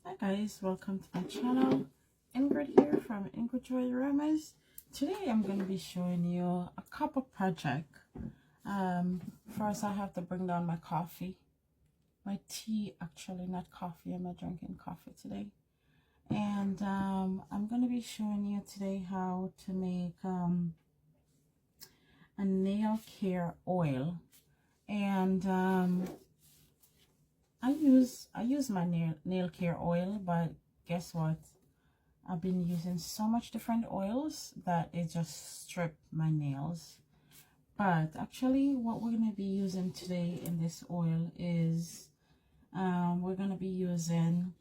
Hi guys, welcome to my channel. Ingrid here from Ingridjoyaromas. Today I'm going to be showing you a couple project. First I have to bring down my coffee. My tea, actually, not coffee. I'm not drinking coffee today. And I'm going to be showing you today how to make a nail care oil. And I use my nail care oil, but guess what? I've been using so much different oils that it just stripped my nails. But actually what we're going to be using today in this oil is we're going to be using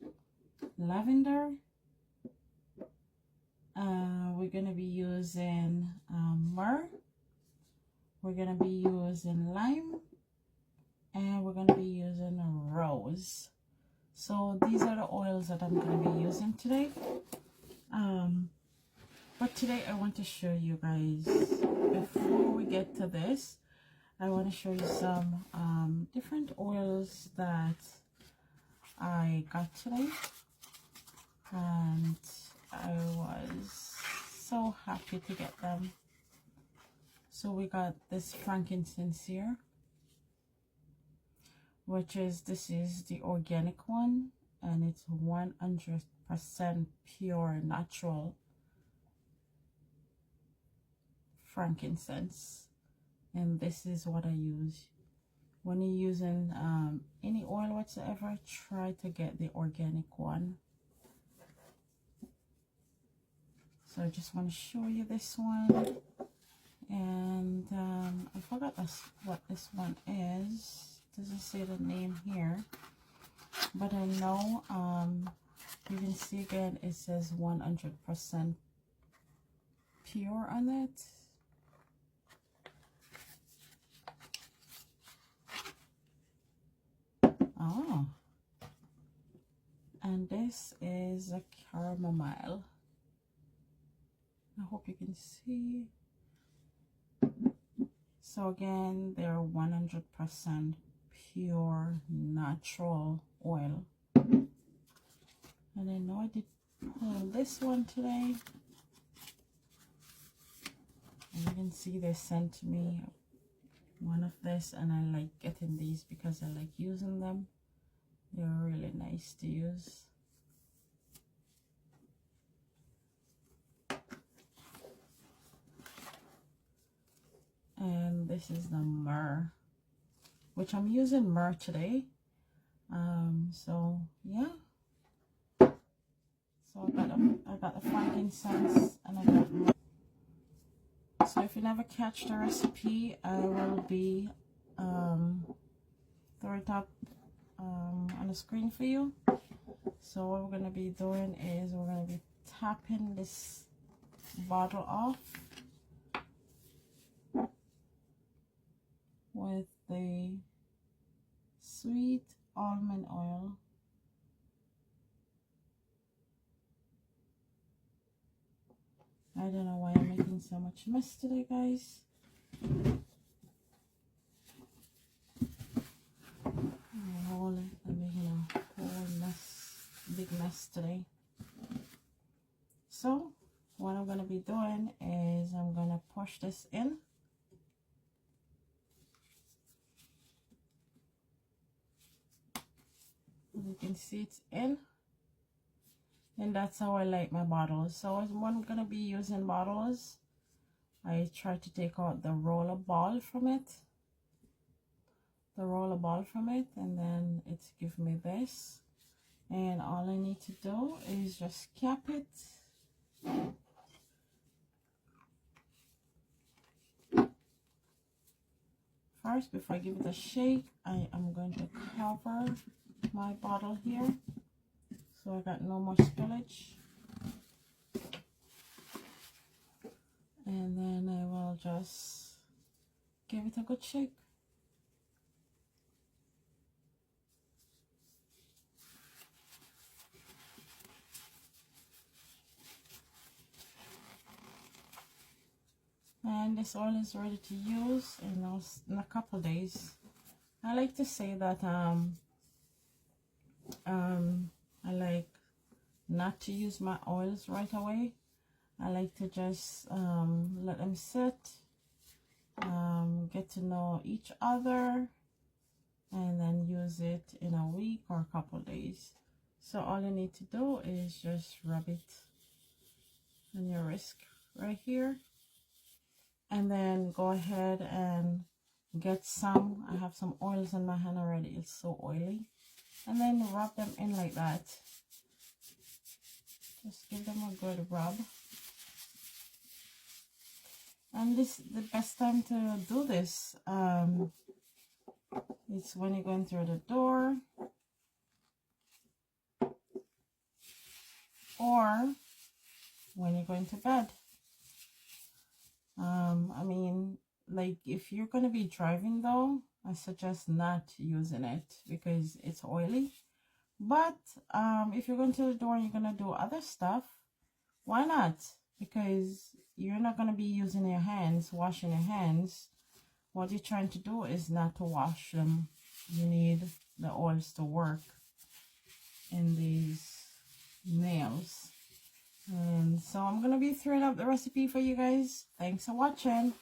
lavender, we're going to be using myrrh, we're going to be using lime, and we're going to be using rose. So these are the oils that I'm going to be using today. But today I want to show you guys, before we get to this, I want to show you some different oils that I got today, and I was so happy to get them. So we got this frankincense here, this is the organic one, and it's 100% pure natural frankincense. And this is what I use. When you're using any oil whatsoever, try to get the organic one. So I just want to show you this one. And I forgot what this one is. Doesn't say the name here, but I know you can see again it says 100% pure on it. Oh, and this is a chamomile. I hope you can see. So again, they're 100% pure natural oil. And I know I did pull this one today, and you can see they sent me one of this, and I like getting these because I like using them. They're really nice to use. And this is the myrrh, which I'm using myrrh today. So yeah, so I got the frankincense, and I got myrrh. So if you never catch the recipe, I will be throw it up on the screen for you. So what we're going to be doing is we're going to be tapping this bottle off with the sweet almond oil. I don't know why I'm making so much mess today, guys. I'm making a whole mess, big mess today. So what I'm going to be doing is I'm going to push this in. You can see it's in, and that's how I like my bottles. So when I'm going to be using bottles, I try to take out the roller ball from it, and then it's give me this, and all I need to do is just cap it. First, before I give it a shake, I am going to cover my bottle here so I got no more spillage, and then I will just give it a good shake. And this oil is ready to use in a couple days. I like to say that I like not to use my oils right away. I like to just let them sit, get to know each other, and then use it in a week or a couple days. So all you need to do is just rub it on your wrist right here, and then go ahead and get some. I have some oils on my hand already. It's so oily. And then rub them in like that. Just give them a good rub. And this the best time to do this. It's when you're going through the door, or when you're going to bed. I mean, like if you're going to be driving though, I suggest not using it because it's oily. But if you're going to the door and you're going to do other stuff, why not? Because you're not going to be using your hands, washing your hands. What you're trying to do is not to wash them. You need the oils to work in these nails. And so I'm going to be throwing up the recipe for you guys. Thanks for watching.